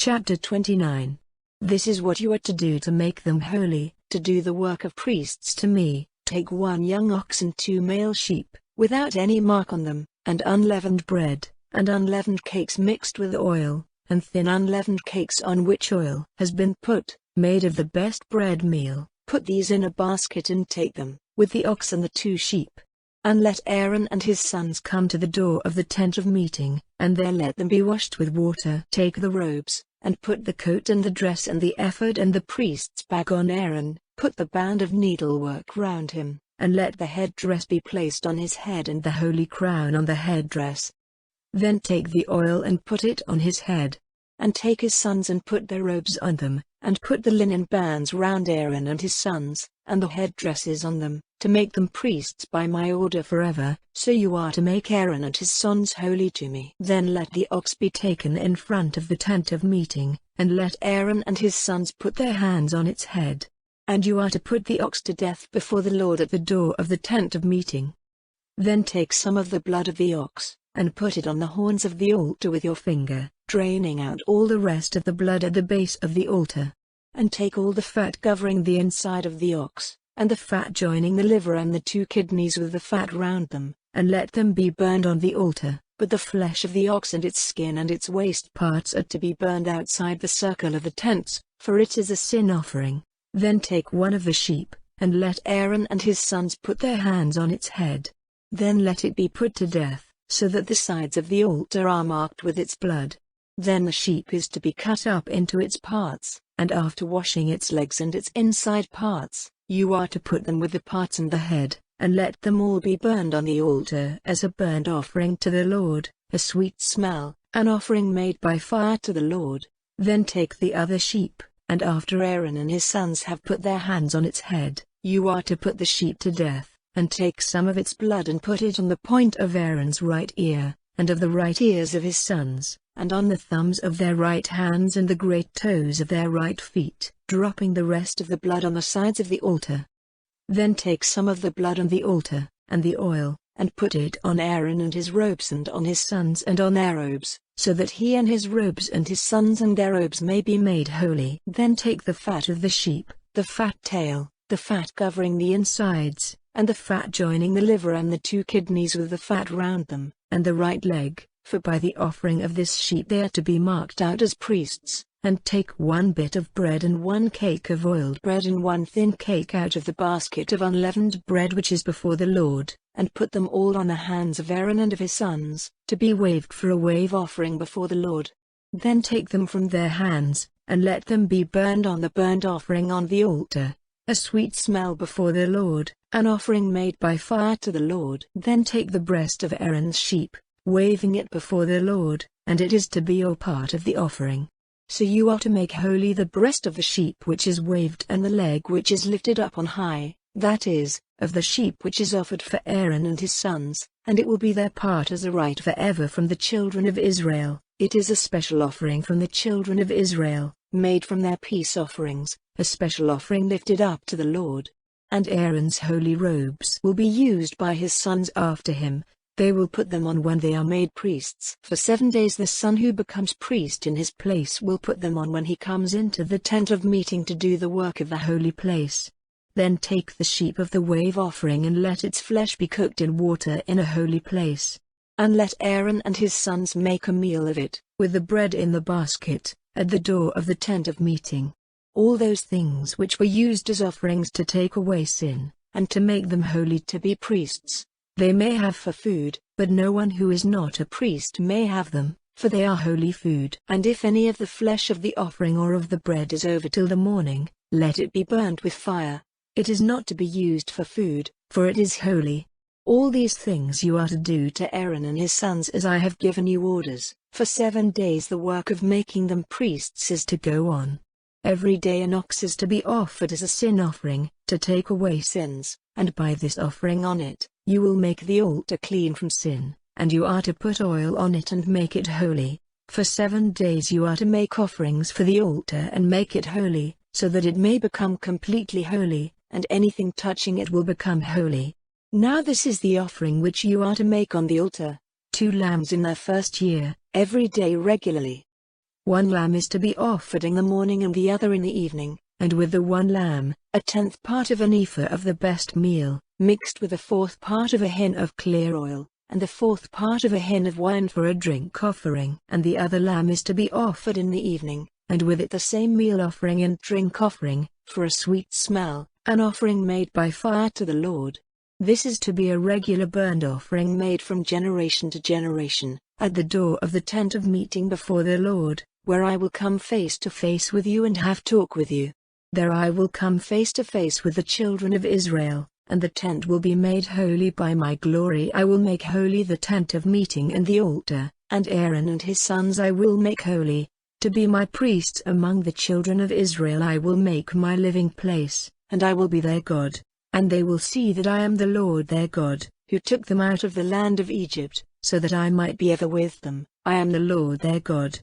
Chapter 29. This is what you are to do to make them holy, to do the work of priests to me. Take 1 young ox and 2 male sheep, without any mark on them, and unleavened bread, and unleavened cakes mixed with oil, and thin unleavened cakes on which oil has been put, made of the best bread meal. Put these in a basket and take them, with the ox and the 2 sheep. And let Aaron and his sons come to the door of the tent of meeting, and there let them be washed with water. Take the robes, and put the coat and the dress and the ephod and the priest's bag on Aaron. Put the band of needlework round him, and let the headdress be placed on his head and the holy crown on the headdress. Then take the oil and put it on his head. And take his sons and put their robes on them, and put the linen bands round Aaron and his sons, and the headdresses on them, to make them priests by my order forever. So you are to make Aaron and his sons holy to me. Then let the ox be taken in front of the tent of meeting, and let Aaron and his sons put their hands on its head. And you are to put the ox to death before the Lord at the door of the tent of meeting. Then take some of the blood of the ox, and put it on the horns of the altar with your finger, draining out all the rest of the blood at the base of the altar. And take all the fat covering the inside of the ox, and the fat joining the liver and the 2 kidneys with the fat round them, and let them be burned on the altar. But the flesh of the ox and its skin and its waist parts are to be burned outside the circle of the tents, for it is a sin offering. Then take 1 of the sheep, and let Aaron and his sons put their hands on its head. Then let it be put to death, so that the sides of the altar are marked with its blood. Then the sheep is to be cut up into its parts, and after washing its legs and its inside parts, you are to put them with the parts and the head, and let them all be burned on the altar as a burnt offering to the Lord, a sweet smell, an offering made by fire to the Lord. Then take the other sheep, and after Aaron and his sons have put their hands on its head, you are to put the sheep to death, and take some of its blood and put it on the point of Aaron's right ear, and of the right ears of his sons, and on the thumbs of their right hands and the great toes of their right feet, dropping the rest of the blood on the sides of the altar. Then take some of the blood on the altar, and the oil, and put it on Aaron and his robes and on his sons and on their robes, so that he and his robes and his sons and their robes may be made holy. Then take the fat of the sheep, the fat tail, the fat covering the insides, and the fat joining the liver and the 2 kidneys with the fat round them, and the right leg, for by the offering of this sheep they are to be marked out as priests. And take 1 bit of bread and 1 cake of oiled bread and 1 thin cake out of the basket of unleavened bread which is before the Lord, and put them all on the hands of Aaron and of his sons, to be waved for a wave offering before the Lord. Then take them from their hands, and let them be burned on the burnt offering on the altar, a sweet smell before the Lord, an offering made by fire to the Lord. Then take the breast of Aaron's sheep, waving it before the Lord, and it is to be your part of the offering. So you are to make holy the breast of the sheep which is waved and the leg which is lifted up on high, that is, of the sheep which is offered for Aaron and his sons, and it will be their part as a right forever from the children of Israel. It is a special offering from the children of Israel, made from their peace offerings, a special offering lifted up to the Lord. And Aaron's holy robes will be used by his sons after him. They will put them on when they are made priests. For 7 days the son who becomes priest in his place will put them on when he comes into the tent of meeting to do the work of the holy place. Then take the sheep of the wave offering and let its flesh be cooked in water in a holy place. And let Aaron and his sons make a meal of it, with the bread in the basket, at the door of the tent of meeting. All those things which were used as offerings to take away sin, and to make them holy to be priests, they may have for food, but no one who is not a priest may have them, for they are holy food. And if any of the flesh of the offering or of the bread is over till the morning, let it be burnt with fire. It is not to be used for food, for it is holy. All these things you are to do to Aaron and his sons as I have given you orders. For 7 days the work of making them priests is to go on. Every day an ox is to be offered as a sin offering, to take away sins, and by this offering on it, you will make the altar clean from sin, and you are to put oil on it and make it holy. For 7 days you are to make offerings for the altar and make it holy, so that it may become completely holy, and anything touching it will become holy. Now this is the offering which you are to make on the altar: 2 lambs in their first year, every day regularly. one lamb is to be offered in the morning and the other in the evening, and with the one lamb, 1/10 part of an ephah of the best meal, mixed with 1/4 part of a hin of clear oil, and 1/4 part of a hin of wine for a drink offering. And the other lamb is to be offered in the evening, and with it the same meal offering and drink offering, for a sweet smell, an offering made by fire to the Lord. This is to be a regular burnt offering made from generation to generation, at the door of the tent of meeting before the Lord, where I will come face to face with you and have talk with you. There I will come face to face with the children of Israel, and the tent will be made holy by my glory. I will make holy the tent of meeting and the altar, and Aaron and his sons I will make holy, to be my priests among the children of Israel. I will make my living place, and I will be their God, and they will see that I am the Lord their God, who took them out of the land of Egypt, so that I might be ever with them. I am the Lord their God,